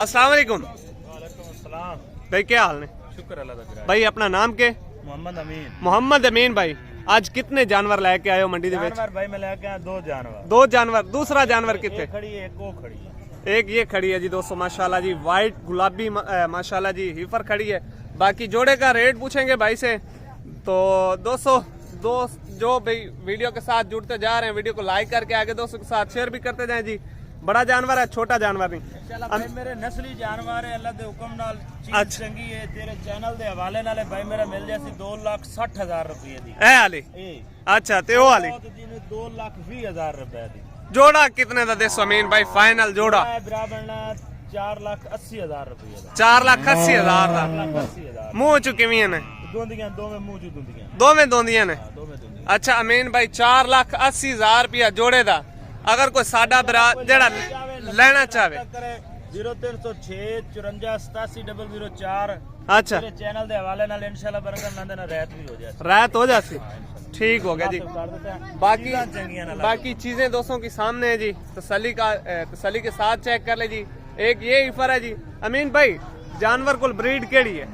अस्सलाम वालेकुम भाई, क्या हाल है? शुक्र अल्लाह भाई अपना नाम के? मोहम्मद अमीन। मोहम्मद अमीन भाई, आज कितने जानवर लेके आए हो मंडी दे विच? जानवर भाई मैं लेके आया दो जानवर। दूसरा जानवर कितने? एक खड़ी है, एक वो खड़ी है। एक ये खड़ी है जी दोस्तों, माशाल्लाह जी, वाइट गुलाबी माशाल्लाह जी हीफर खड़ी है। बाकी जोड़े का रेट पूछेंगे भाई से। तो दोस्तों जो भाई वीडियो के साथ जुड़ते जा रहे हैं, वीडियो को लाइक करके आगे दोस्तों के साथ शेयर भी करते जाएं जी। बड़ा जानवर है, छोटा जानवर नहीं। भाई मेरे नस्ली जानवर है, अल्लाह दे हुक्म नाल चीज चंगी है। तेरे चैनल दे हवाले नाल भाई मेरा मिल जासी 2,60,000 रुपए दी ए आली। अच्छा ते ओ आली 2,20,000 रुपए दी। जोड़ा कितने दा देसो अमीन भाई? फाइनल जोड़ा बराबर 4,80,000 रुपए दा। 4,80,000 दा। 4,80,000 मुंह चु किवें ने? दोंदियां दो में मुंह चु दोंदियां। दो में दोंदियां ने। दो में दोंदियां। अच्छा अमीन भाई, 4,80,000 रुपया जोड़े दा। अगर कोई साडा भरा जेड़ा लेना चाहे 0306 54 87 004। अच्छा मेरे चैनल दे हवाले नाल इंशाल्लाह बरकत नंदे ना रात भी हो जाए। रात हो जाती। ठीक हो गया जी। बाकी चंगियां ना बाकी चीजें दोस्तों की सामने है जी, तसल्ली के साथ चेक कर ले जी। एक ये ईफर है जी। अमीन भाई जानवर को ब्रीड केड़ी है?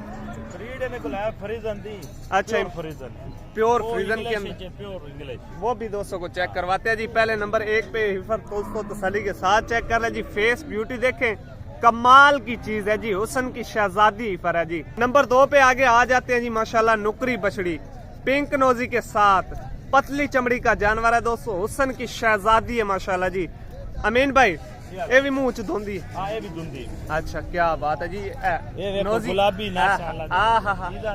ब्रीड में को है फ्रीजन दी। अच्छा फ्रीजन, प्योर फ्रीजन के अंदर प्योर इंग्लिश। वो भी दोस्तों को चेक करवाते हैं जी। पहले नंबर 1 पे ईफर दोस्तों तसल्ली के साथ चेक कर ले जी। फेस ब्यूटी देखें, कमाल की चीज है जी, हुसन की शहजादी ईफर है जी। नंबर 2 पे आगे आ जाते हैं जी, माशाल्लाह नुकरी बछड़ी पिंक नोजी के साथ, पतली चमड़ी का जानवर है दोस्तों, हुसन की शहजादी है माशाल्लाह जी। अमीन भाई ये भी मुंह च धुंदी। हां ये भी धुंदी। अच्छा क्या बात है जी। ये देखो गुलाबी माशाल्लाह।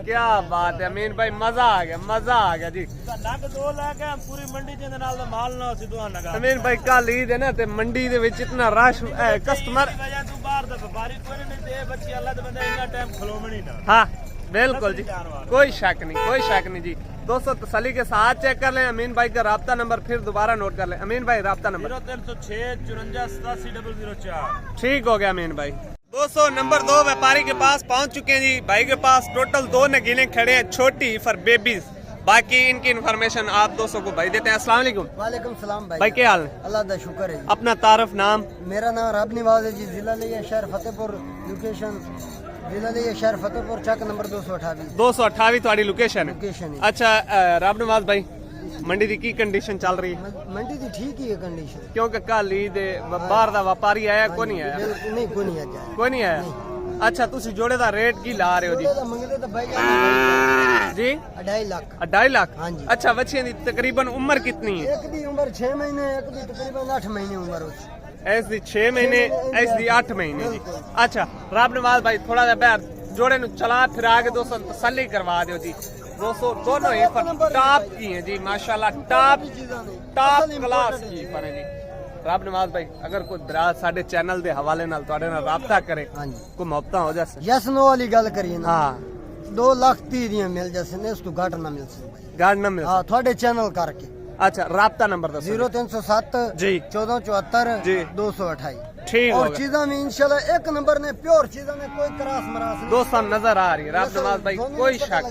क्या बात है अमीन भाई, मजा आ गया, मजा आ गया जी। नग दो लाके पूरी मंडी दे नाल दा माल ना सिद्धू लगा। अमीन भाई कल ईद है ना, ते मंडी दे विच इतना रश कस्टमर तू बाहर दा व्यापारी कोई नहीं ते बच्ची अल्लाह दे बंदे इतना टाइम खलोमणी ना। हाँ बिल्कुल जी, कोई शक नहीं, कोई शक नहीं जी। दोस्तों तसल्ली के साथ चेक कर लें। अमीन भाई का राब्ता नंबर फिर दोबारा नोट कर लें। अमीन भाई राब्ता नंबर 0306 54 87 004। ठीक हो गया अमीन भाई। दोस्तों नंबर 2 व्यापारी के पास पहुंच चुके हैं जी। भाई के पास टोटल 2 नगीने खड़े हैं, छोटी फॉर बेबीज। बाकी इनकी इन्फॉर्मेशन आप दोस्तों को भाई देते हैं। अस्सलाम वालेकुम। वालेकुम सलाम भाई। भाई क्या हाल है? अल्लाह का शुक्र है। अपना तारफ नाम? मेरा नाम रब निवाज है जी, जिला लिया शहर फतेहपुर, लोकेशन जिला लिया शहर फतेहपुर, चक नंबर 228। 228 थोड़ी लोकेशन है। लोकेशन है। अच्छा रब नवाज भाई, मंडी दी की कंडीशन चल रही है? मंडी दी ठीक ही है कंडीशन। क्योंकि कल ईद बाहर दा व्यापारी आया को नहीं आया? नहीं कोई नहीं आया। कोई नहीं आया। अच्छा तुसी जोड़े दा रेट की ला रहे हो जी? मंगले तो भाई जी 2.5 लाख। 2.5 लाख। हाँ जी। अच्छा बच्चियों की तकरीबन उम्र कितनी है? एक दी उम्र 6 महीने, एक दी तकरीबन 8 महीने उम्र होती। ऐसी 6 महीने, ऐसी 8 महीने जी। अच्छा राब नवाज भाई थोड़ा सा बैर जोड़े नु चला फिरा के दोस्तों तसल्ली करवा दो जी। दोस्तों दोनों ही टॉप की हैं जी माशाल्लाह, टॉप क्लास की पर है जी। राब नवाज भाई अगर कोई बरात साडे चैनल दे हवाले नाल तुहाडे नाल राब्ता करे, हाँ जी, कोई मुहब्बत हो जासे? यस नो वाली गल करिए ना। हाँ 2,30,000 दी मिल जासे ने, उस तो घट ना मिल सकती। गार्ड ना मिल। हाँ थोड़े चैनल करके। अच्छा राब्ता नंबर दसो। 0307 जी 1474 जी 228। ठीक और हो चीज़ों में इंशाल्लाह एक नंबर ने प्योर चीज़ों में कोई क्रॉस मरास नहीं। दोस्तों नजर आ रही है राब नवाज भाई, कोई लगता शक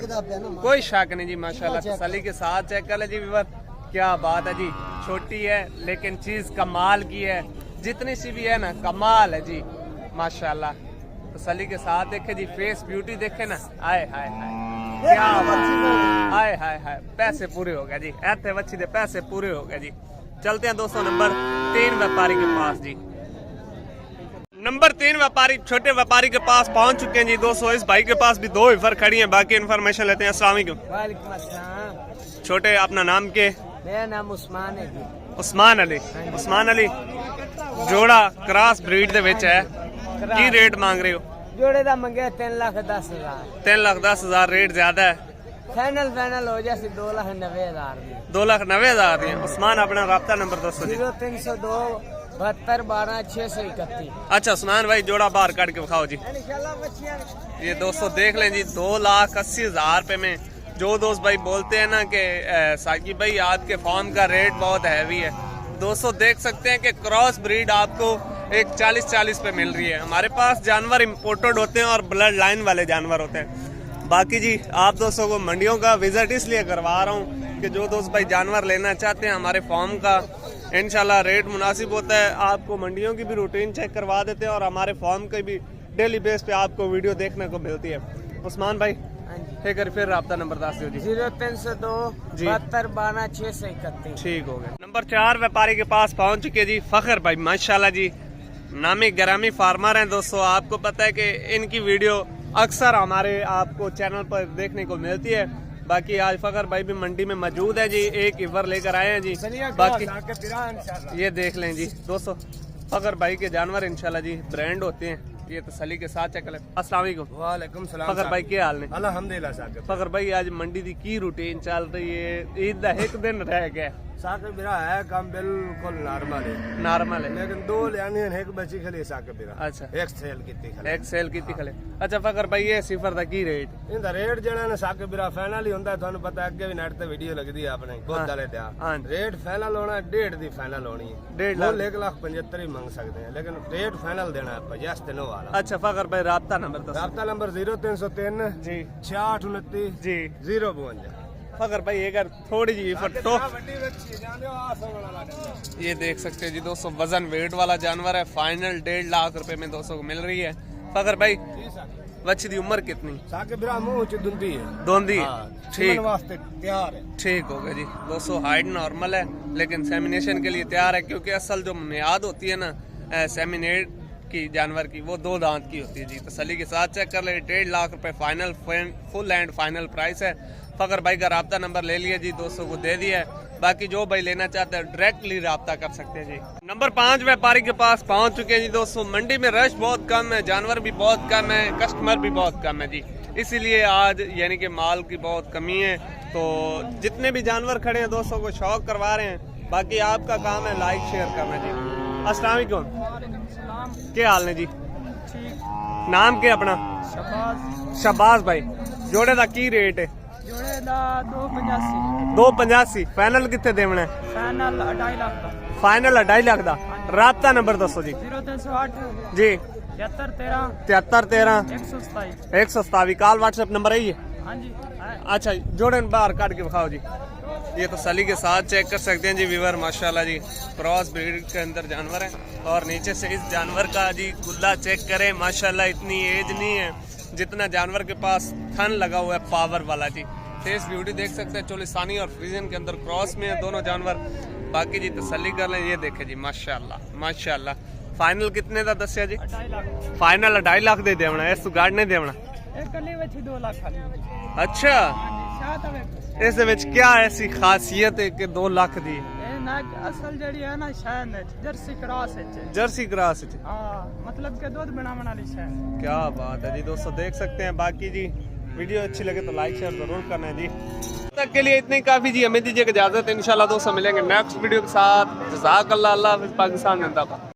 कोई शक नहीं जी माशाल्लाह। तसल्ली के साथ चेक कर ले जी व्यूअर, क्या बात है जी। छोटी है लेकिन चीज कमाल की है, जितनी सी भी है ना कमाल है जी माशाल्लाह। तसल्ली के साथ देखे जी, फेस ब्यूटी देखे ना, आए हाय हाय क्या हाय हाय हाय, पैसे पूरे हो गए जी। ऐसे बच्ची दे पैसे पूरे हो गए जी। चलते हैं दोस्तों नंबर 3 व्यापारी के पास जी। नंबर 3 व्यापारी छोटे व्यापारी के पास पहुंच चुके हैं जी। दोस्तों इस भाई के पास भी 2 ईफर खड़ी हैं, बाकी इन्फॉर्मेशन लेते हैं। अस्सलाम वालेकुम। वालेकुम अस्सलाम। छोटे अपना नाम के? मेरा नाम उस्मान है जी। उस्मान अली। उस्मान अली जोड़ा क्रॉस ब्रीड दे विच है, की रेट मांग रहे हो? जोड़े दा मंगे 3,10,000। 3,10,000 रेट ज्यादा है। फाइनल हो जाए 2,90,000 दी। 2,90,000 दी। उस्मान अपना राब्ता नंबर दसो जी। 0302 72 12 631। अच्छा उस्मान भाई जोड़ा बाहर काट के दिखाओ जी। ये दोस्तों देख लें जी, 2,80,000 रुपए में। जो दोस्त भाई बोलते हैं ना कि साकिब भाई आपके फॉर्म का रेट बहुत हैवी है, दोस्तों देख सकते हैं कि क्रॉस ब्रीड आपको एक 40-40 पे मिल रही है। हमारे पास जानवर इम्पोर्टेड होते हैं और ब्लड लाइन वाले जानवर होते हैं। बाकी जी आप दोस्तों को मंडियों का विजिट इसलिए करवा रहा हूँ कि जो दोस्त भाई जानवर लेना चाहते हैं हमारे फॉर्म का इंशाल्लाह रेट मुनासिब होता है। आपको मंडियों की भी रूटीन चेक करवा देते हैं और हमारे फॉर्म के भी डेली बेस पे आपको वीडियो देखने को मिलती है। उस्मान भाई एक बार फिर राब्ता नंबर दस दो जी। 0302 जी। 72 12 631। ठीक हो गया। नंबर 4 व्यापारी के पास पहुंच चुके जी फखर भाई, माशाल्लाह जी नामी ग्रामी फार्मर हैं दोस्तों। आपको पता है कि इनकी वीडियो अक्सर हमारे आपको चैनल पर देखने को मिलती है। बाकी आज फखर भाई भी मंडी में मौजूद है जी, एक इवर लेकर आए हैं जी। बाकी ये देख लें जी दोस्तों, फखर भाई के जानवर इंशाल्लाह जी ब्रांड होते हैं। ये तसल्ली के साथ चेक करें। अस्सलाम वालेकुम। वालेकुम सलाम। फखर भाई क्या हाल ने? अल्हम्दुलिल्लाह साकिब। फखर भाई आज मंडी दी की रूटीन चल रही है? ईद का एक दिन रह गया। साकिब मेरा है काम बिल्कुल नॉर्मल है, नॉर्मल है लेकिन दो लेनी है, एक बची खली साकिब मेरा। अच्छा, एक सेल कीती खली। एक सेल की खले। अच्छा फखर भाई ये सिफर दा की रेट? इंदा रेट जेड़ा ने साकिब मेरा फाइनल ही हुंदा, थानू पता अगे भी नेट ते वीडियो लगदी है आपने खुद वाले ते। हां रेट फाइनल होना 1.5 दी फाइनल होनी है। 1.5 लाख 1,75,000 ही मांग सकते हैं, लेकिन रेट फाइनल देना है 50 दिनों वाला। अच्छा फखर भाई राब्ता नंबर दो। राब्ता नंबर 0303 जी 6629 जी 052। फखर भाई एक थोड़ी जी फटो ये देख सकते हैं जी दोस्तों, वजन वेट वाला जानवर है। फाइनल 1.5 लाख रुपए में दोस्तों को मिल रही है। फखर भाई बच्ची दी उम्र कितनी? साकिब मेरा मुंह च दुंदी है, दोंदी है। ठीक वास्ते तैयार है। ठीक हो गया जी दोस्तों, हाइट नॉर्मल है लेकिन सेमिनेशन के लिए तैयार है, क्योंकि असल जो मियाद होती है ना सेमिनेट की जानवर की, वो 2 दांत की होती है जी। तसल्ली के साथ चेक कर ले। 1.5 लाख रुपए final full and final price है। फखर भाई का राब्ता नंबर ले लिया जी, दोस्तों को दे दिया है। बाकी जो भाई लेना चाहते हैं डायरेक्टली राब्ता कर सकते हैं जी। नंबर 5 व्यापारी के पास पहुंच चुके हैं जी दोस्तों। मंडी में रश बहुत कम है, जानवर भी बहुत कम है, कस्टमर भी बहुत कम है जी, इसीलिए आज यानी कि माल की बहुत कमी है। तो जितने भी जानवर खड़े हैं दोस्तों को शौक करवा रहे हैं। बाकी आपका काम है लाइक शेयर करना जी। अस्सलाम वालेकुम, क्या हाल है जी? नाम क्या अपना? शबाज भाई। जोड़े का की रेट है? जोड़े दा 285। 285 फाइनल कितने देवना है? फाइनल 2.5 लाख का। फाइनल 2.5 लाख का। राब्ता नंबर दसो जी। 0308 जी 7313 7313 127। 127 कॉल व्हाट्सएप नंबर है ये? हाँ जी। अच्छा जोड़े बाहर काट के दिखाओ जी। ये तसल्ली के साथ चेक कर सकते हैं जी व्यूअर, माशाल्लाह जी क्रॉस ब्रीड के अंदर जानवर है। और नीचे से इस जानवर का जी गुल्ला चेक करें, माशाल्लाह इतनी एज नहीं है जितना जानवर के पास थन लगा हुआ है पावर वाला जी। फेस ब्यूटी देख सकते हैं, चोलिस्तानी और फ्रीजन के अंदर क्रॉस में है दोनों जानवर। बाकी जी तसल्ली कर लें। ये देखे जी माशाल्लाह माशाल्लाह। फाइनल कितने का दसिया जी? 2.5 लाख। फाइनल 2.5 लाख दे देवना, इस गाड़ नहीं देवना। एक कली बची 2 लाख खाली। अच्छा, शायद हमें इस विच क्या ऐसी खासियत है कि 2 लाख दी? ए ना असल जड़ी है ना शायद जर्सी क्रॉस है। जर्सी क्रॉस है। हां मतलब के दूध बनाने वाली शायद। क्या बात है जी दोस्तों, देख सकते हैं। बाकी जी वीडियो अच्छी लगे तो लाइक शेयर जरूर करना है जी। तक के लिए इतनी काफी जी, हमें दीजिए इजाजत। इंशाल्लाह दोस्तों मिलेंगे नेक्स्ट वीडियो के साथ। जज़ाकल्लाह, अल्लाह हाफ़िज़, पाकिस्तान जिंदाबाद।